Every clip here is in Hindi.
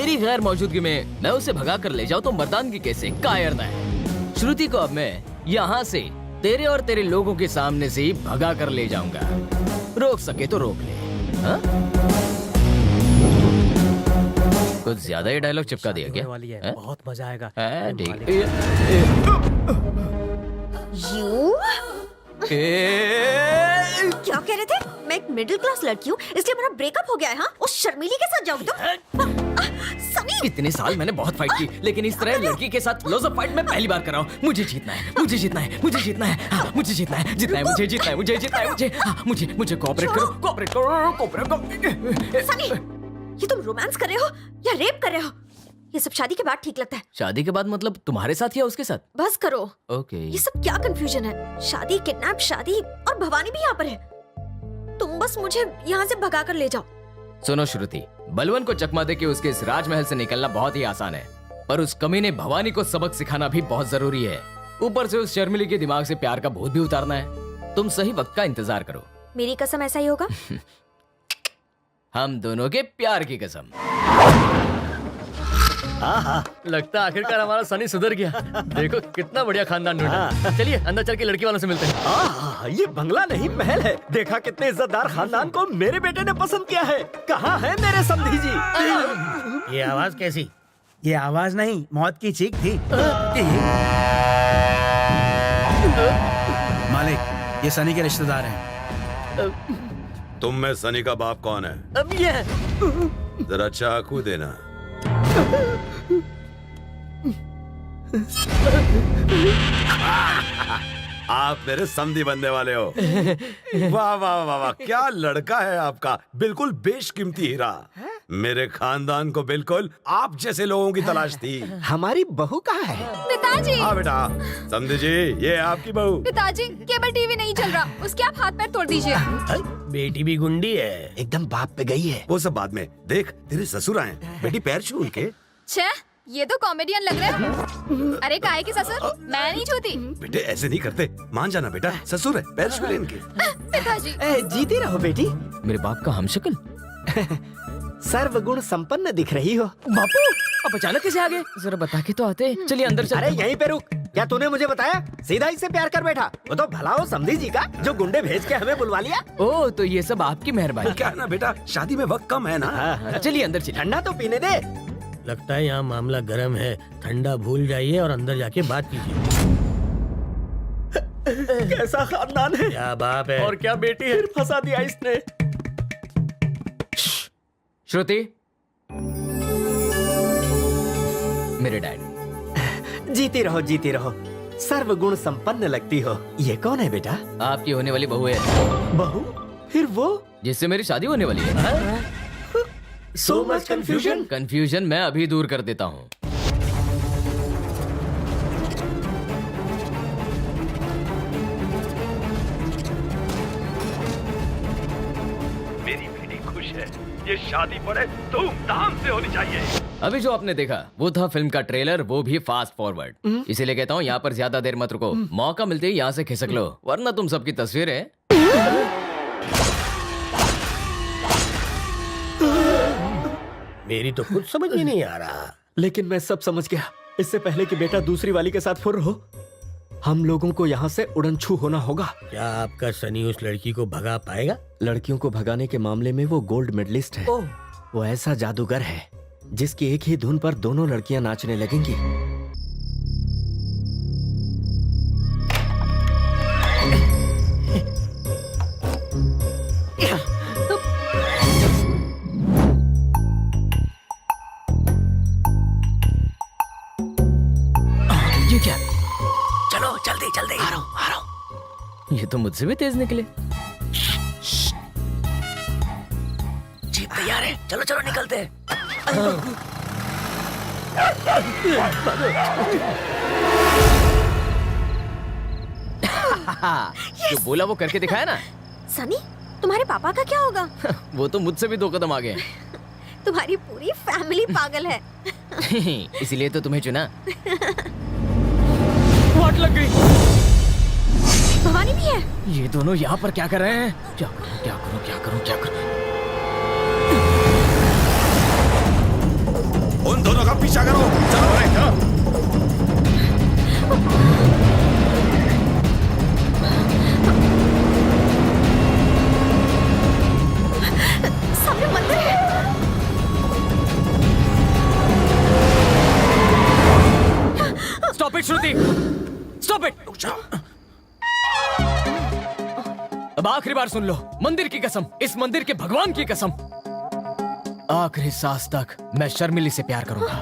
मेरी गैर मौजूदगी में मैं उसे भगा कर ले जाऊं तो मर्दानगी कैसे कायरता है। श्रुति को अब मैं यहाँ से तेरे और तेरे लोगों के सामने से ही भगा कर ले जाऊंगा। रोक सके तो रोक ले। हाँ? कुछ ज्यादा ही डायलॉग चिपका दिया क्या? वाली है। बहुत मजा आएगा। क्या कह रहे थे? मैं एक मिडिल क्लास लड़की हूँ इसलिए मेरा ब्रेकअप हो गया है। हाँ? उस शर्मीली के साथ जाओगे तुम? सनी! इतने साल मैंने बहुत फाइट की, लेकिन इस तरह लड़की के साथ क्लोज अप फाइट मैं पहली बार कर रहा हूँ। मुझे जीतना है, मुझे जीतना है, मुझे जीतना है, हाँ, मुझे जीतना है, जीतना है, मुझे जीतना है, मुझे जीतना है, मुझे, हाँ, मुझे कोऑपरेट करो, कोऑपरेट करो, कोऑपरेट करो। सनी, ये तुम रोमांस कर रहे हो या रेप कर रहे हो? ये सब शादी के बाद ठीक लगता है। शादी के बाद मतलब तुम्हारे साथ या उसके साथ? बस करो। ओके। ये सब क्या कंफ्यूजन है? शादी, किडनैप, शादी और भवानी भी यहाँ पर है। तुम बस मुझे यहाँ से भगा कर ले जाओ। सुनो श्रुति, बलवन को चकमा दे के उसके इस राजमहल से निकलना बहुत ही आसान है, पर उस कमीने भवानी को सबक सिखाना भी बहुत जरूरी है। ऊपर से उस शर्मिली के दिमाग से प्यार का भूत भी उतारना है। तुम सही वक्त का इंतजार करो। मेरी कसम ऐसा ही होगा। हम दोनों के प्यार की कसम। लगता है आखिरकार हमारा सनी सुधर गया। देखो कितना बढ़िया खानदान ढूंढा। चलिए अंदर चल के लड़की वालों से मिलते हैं। ये बंगला नहीं महल है। देखा कितने इज्जतदार खानदान को मेरे बेटे ने पसंद किया है। कहाँ है मेरे समधी जी? ये आवाज कैसी? ये आवाज नहीं, मौत की चीख थी। मालिक, ये सनी के रिश्तेदार हैं। तुम में सनी का बाप कौन है? अब ये जरा चाकू देना। आप मेरे समधी बनने वाले हो। वाह वाह वाह वाह, क्या लड़का है आपका। बिल्कुल बेशकीमती हीरा। मेरे खानदान को बिल्कुल आप जैसे लोगों की तलाश थी। हमारी बहू कहाँ है? पिताजी! हाँ बेटा, समधी जी, ये आपकी बहू। पिताजी, केबल टीवी नहीं चल रहा, उसके आप हाथ पैर तोड़ दीजिए। बेटी भी गुंडी है। एकदम बाप पे गई है। वो सब बाद में। देख, तेरे ससुर आए। बेटी पैर छू उनके। छे, ये तो कॉमेडियन लग रहे हैं। अरे काहे की ससुर, मैं नहीं छूती। बेटे ऐसे नहीं करते, मान जाना बेटा, ससुर है, पैर छू ले इनके। पिताजी! जीती रहो बेटी। मेरे बाप का हमशक्ल। सर्वगुण संपन्न दिख रही हो। बापू, अब अचानक कैसे आ गए? जरा बता के तो आते। चलिए अंदर चलते। अरे यहीं पे रुक। क्या तूने मुझे बताया? सीधा इससे प्यार कर बैठा। वो तो भला हो समधी जी का, जो गुंडे भेज के हमें बुलवा लिया। ओह, तो ये सब आपकी मेहरबानी। क्या है ना बेटा, शादी में वक्त कम है ना। चलिए अंदर चलिए। ठंडा तो पीने दे। लगता है यहाँ मामला गर्म है। ठंडा भूल जाइए और अंदर जाके बात कीजिए। कैसा खानदान है। क्या बाप है। और क्या बेटी है। फिर फंसा दिया इसने। श्रुति, मेरे डैड। जीती रहो, जीती रहो। सर्वगुण संपन्न लगती हो। ये कौन है बेटा? आपकी होने वाली बहू है। बहू? फिर वो जिससे मेरी शादी होने वाली है। So much confusion. कंफ्यूजन मैं अभी दूर कर देता हूँ। मेरी बेटी खुश है। ये शादी बड़े धूमधाम से होनी चाहिए। अभी जो आपने देखा वो था फिल्म का ट्रेलर, वो भी फास्ट फॉरवर्ड। इसीलिए कहता हूँ यहाँ पर ज्यादा देर मत रुको। मौका मिलते ही यहाँ से खिसक लो, वरना तुम सबकी तस्वीरें। मेरी तो कुछ समझ में नहीं आ रहा। लेकिन मैं सब समझ गया। इससे पहले कि बेटा दूसरी वाली के साथ फुर्र हो, हम लोगों को यहाँ से उड़नछू होना होगा। क्या आपका सनी उस लड़की को भगा पाएगा? लड़कियों को भगाने के मामले में वो गोल्ड मेडलिस्ट है। वो ऐसा जादूगर है जिसकी एक ही धुन पर दोनों लड़कियां नाचने लगेंगी। ये क्या? चलो जल्दी जल्दी। आ रहा हूँ। ये तो मुझसे भी तेज निकले। जीप तैयार है। चलो चलो निकलते हैं। जो बोला वो करके दिखाया ना। सनी, तुम्हारे पापा का क्या होगा? वो तो मुझसे भी 2 कदम आगे। तुम्हारी पूरी फैमिली पागल है। इसीलिए तो तुम्हें चुना। वाट लग गई। भवानी भी है। ये दोनों यहाँ पर क्या कर रहे हैं? क्या करूं, क्या करूं, क्या करूं, क्या करूं? पीछा करो, चलो। सामने मंदिर है। Stop it Shruti, stop it. अब आखिरी बार सुन लो, मंदिर की कसम, इस मंदिर के भगवान की कसम, आखिरी सांस तक मैं शर्मिली से प्यार करूंगा।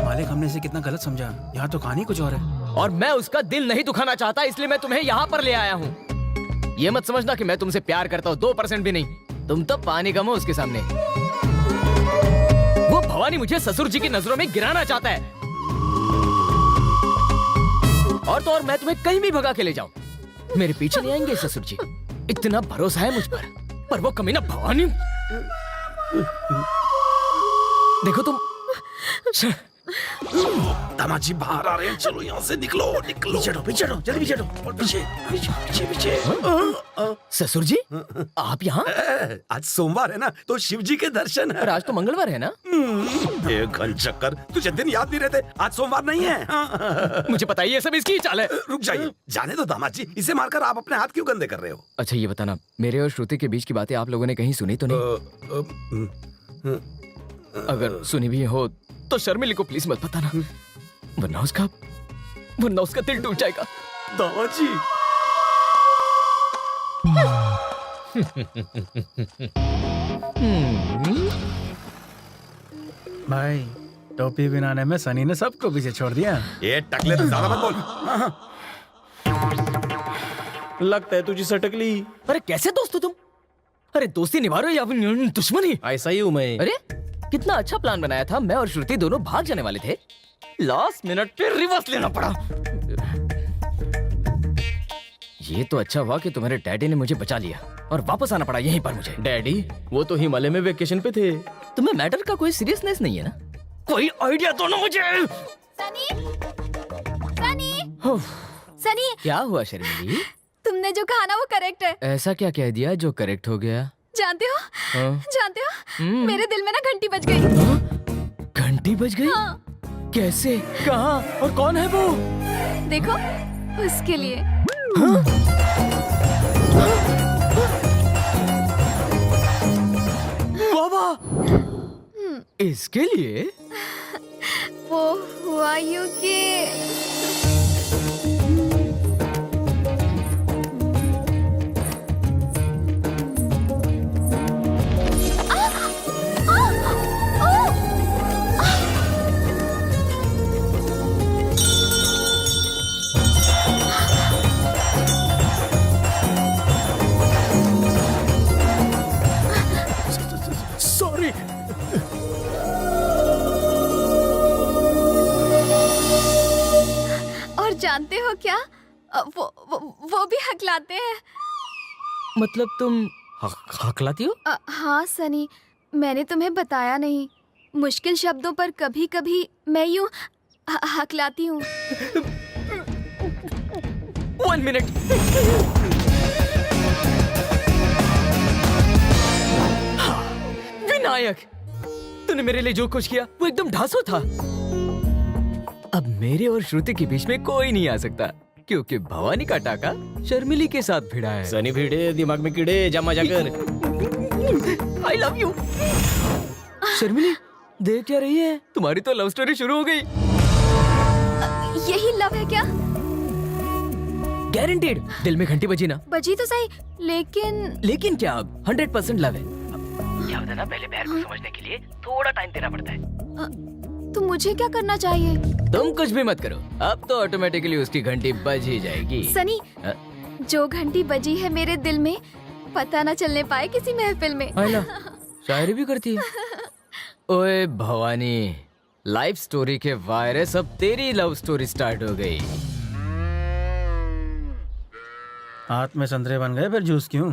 मालिक, हमने इसे कितना गलत समझा। यहाँ तो कहानी कुछ और है। और मैं उसका दिल नहीं दुखाना चाहता, इसलिए मैं तुम्हें यहाँ पर ले आया हूँ। ये मत समझना कि मैं तुमसे प्यार करता हूँ, 2% भी नहीं। तुम तो पानी कम हो उसके सामने। वो भवानी मुझे ससुर जी की नजरों में गिराना चाहता है। और तो और मैं तुम्हें कहीं भी भगा के ले जाऊं, मेरे पीछे नहीं आएंगे ससुर जी। इतना भरोसा है मुझ पर वो कमीना भवानी। देखो तुम, दामाद जी बाहर आ रहे हैं, चलो यहाँ से निकलो, निकलो। पीछे हटो, जल्दी पीछे हटो। और पीछे। ससुर जी आप यहाँ? आज सोमवार है ना, तो शिव जी के दर्शन है। पर आज तो मंगलवार है ना? एक घन चक्कर, तुझे दिन याद नहीं रहते? आज सोमवार नहीं है। मुझे पता है ये सब इसकी ही चाल है। रुक जाइए, जाने दो दामाद जी, इसे मारकर आप अपने हाथ क्यों गंदे कर रहे हो? अच्छा ये बताना, मेरे और श्रुति के बीच की बातें आप लोगों ने कहीं सुनी तो नहीं? अगर सुनी भी हो तो शर्मिली को प्लीज मत बताना, वरना उसका दिल टूट जाएगा। दामाद जी। भाई, टोपी बनाने में सनी ने सबको पीछे छोड़ दिया। ये टकले तो ज्यादा मत बोल। लगता है तुझे सटक ली। अरे कैसे दोस्त हो तुम? अरे दोस्ती निभा रहे हो या फिर दुश्मनी? ऐसा ही हूँ मैं। अरे कितना अच्छा प्लान बनाया था, मैं और श्रुति दोनों भाग जाने वाले थे, लास्ट मिनट पे रिवर्स लेना पड़ा। ये तो अच्छा हुआ कि तुम्हारे डैडी ने मुझे बचा लिया और वापस आना पड़ा यहीं पर मुझे। डैडी वो तो हिमालय में वेकेशन पे थे। तुम्हें मैटर का कोई सीरियसनेस नहीं है ना? कोई आइडिया दो ना मुझे। सनी, सनी, सनी, क्या हुआ शर्मिली? तुमने जो कहा ना वो करेक्ट है। ऐसा क्या कह दिया जो करेक्ट हो गया? जानते हो, हाँ? जानते हो, मेरे दिल में ना घंटी बज गई। घंटी बज गई? हाँ। कैसे, कहाँ और कौन है वो? देखो, उसके लिए। बाबा, इसके लिए? वो हुआ यूं कि सॉरी। और जानते हो क्या, वो भी हकलाते हैं। मतलब तुम हकलाती हो? हाँ सनी, मैंने तुम्हें बताया नहीं, मुश्किल शब्दों पर कभी कभी मैं यूं हकलाती हूँ। 1 मिनट। विनायक, तूने मेरे लिए जो कुछ किया वो एकदम ढासो था। अब मेरे और श्रुति के बीच में कोई नहीं आ सकता, क्योंकि भवानी का टाका शर्मिली के साथ भिड़ा है। सनी भिड़े दिमाग में कीड़े, जा मजा कर। I love you. शर्मिली देख क्या रही है? तुम्हारी तो लव स्टोरी शुरू हो गई। यही लव है क्या? गारंटीड। दिल में घंटी बजी ना? बजी तो सही, लेकिन क्या? 100% लव है। याद है ना, पहले प्यार को समझने के लिए थोड़ा टाइम देना पड़ता है। तो मुझे क्या करना चाहिए? तुम कुछ भी मत करो, अब तो ऑटोमेटिकली उसकी घंटी बज ही जाएगी। सनी, जो घंटी बजी है मेरे दिल में, पता न चलने पाए किसी महफिल में। आइला, शायरी भी करती है। ओए भवानी, लाइफ स्टोरी के वायरस, अब तेरी लव स्टोरी स्टार्ट हो गई। हाथ में संतरे बन गए, फिर जूस क्यों?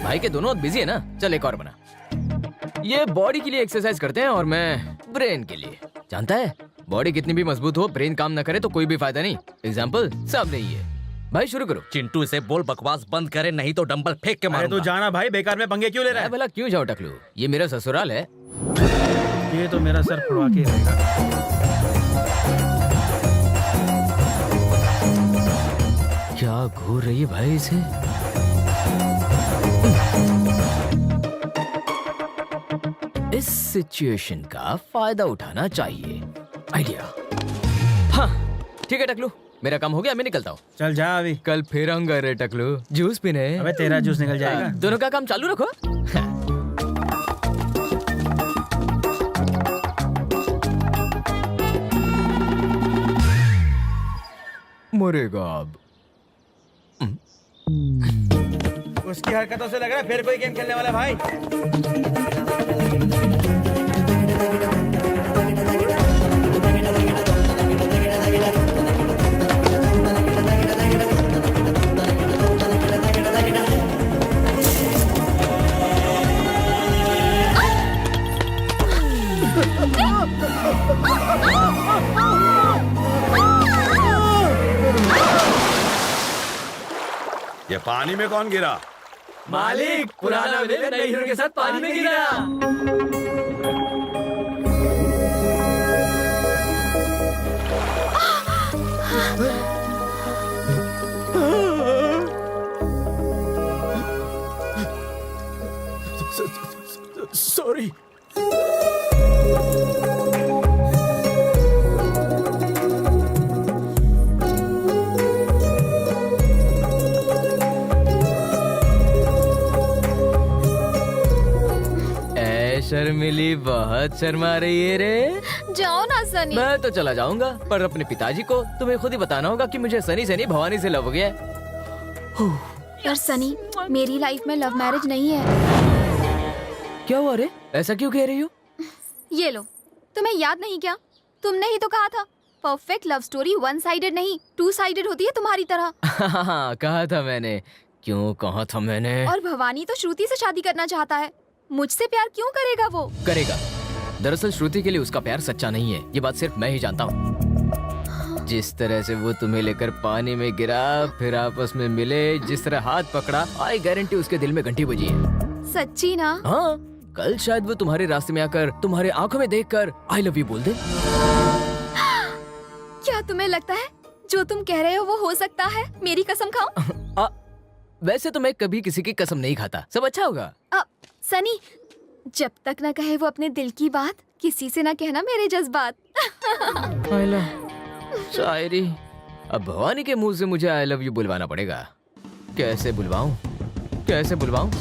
भाई के दोनों बिजी है ना, चल एक और बना। ये बॉडी के लिए एक्सरसाइज करते हैं और मैं ब्रेन के लिए। जानता है, बॉडी कितनी भी मजबूत हो, ब्रेन काम ना करे तो कोई भी फायदा नहीं। एग्जाम्पल सामने ही है। भाई शुरू करो। चिंटू से बोल बकवास बंद करे, नहीं तो डंबल फेंक के अरे मारूंगा। तू जाना भाई, बेकार में पंगे क्यों ले रहा मैं भला क्यों जाऊं टकलू, ये मेरा ससुराल है। है? ये तो मेरा सर फुड़वा के रहेगा। क्या घूर रही है भाई इसे। इस सिचुएशन का फायदा उठाना चाहिए। आइडिया। हाँ ठीक है टकलू, मेरा काम हो गया, मैं निकलता हूँ। चल जा अभी। कल फिर आऊंगा रे टकलू, जूस पीने। अबे तेरा जूस निकल जाएगा। दोनों का काम चालू रखो। मरेगा अब। उसकी हरकतों से लग रहा है फिर कोई गेम खेलने वाला है भाई। ये पानी में कौन गिरा? मालिक, पुराना विलेन नई हीरो के साथ पानी में गिरा। सॉरी। शर्मिली बहुत शर्मा रही है रे। जाओ ना सनी। मैं तो चला जाऊंगा, पर अपने पिताजी को तुम्हें खुद ही बताना होगा कि मुझे सनी से नहीं भवानी से लव हो गया है। पर सनी, मेरी लाइफ में लव मैरिज नहीं है। क्या हुआ रे, ऐसा क्यों कह रही हो? ये लो, तुम्हें याद नहीं क्या? तुमने ही तो कहा था perfect love story one sided नहीं, टू साइडेड होती है तुम्हारी तरह। हाँ कहा था मैंने। क्यों कहा था मैंने? और भवानी तो श्रुति से शादी करना चाहता है, मुझसे प्यार क्यों करेगा वो? करेगा। दरअसल श्रुति के लिए उसका प्यार सच्चा नहीं है, ये बात सिर्फ मैं ही जानता हूँ। जिस तरह से वो तुम्हें लेकर पानी में गिरा, फिर आपस में मिले, जिस तरह हाथ पकड़ा, आई गारंटी उसके दिल में घंटी बजी है। सच्ची ना? हाँ, कल शायद वो तुम्हारे रास्ते में आकर तुम्हारे आंखों में देखकर आई लव यू बोल दे। क्या तुम्हें लगता है जो तुम कह रहे हो वो हो सकता है? मेरी कसम खाओ। वैसे तो मैं कभी किसी की कसम नहीं खाता, सब अच्छा होगा। सनी, जब तक न कहे वो अपने दिल की बात, किसी से न कहना मेरे जज्बात। शायरी। अब भवानी के मुंह से मुझे आई लव यू बुलवाना पड़ेगा। कैसे बुलवाऊं? कैसे बुलवाऊं?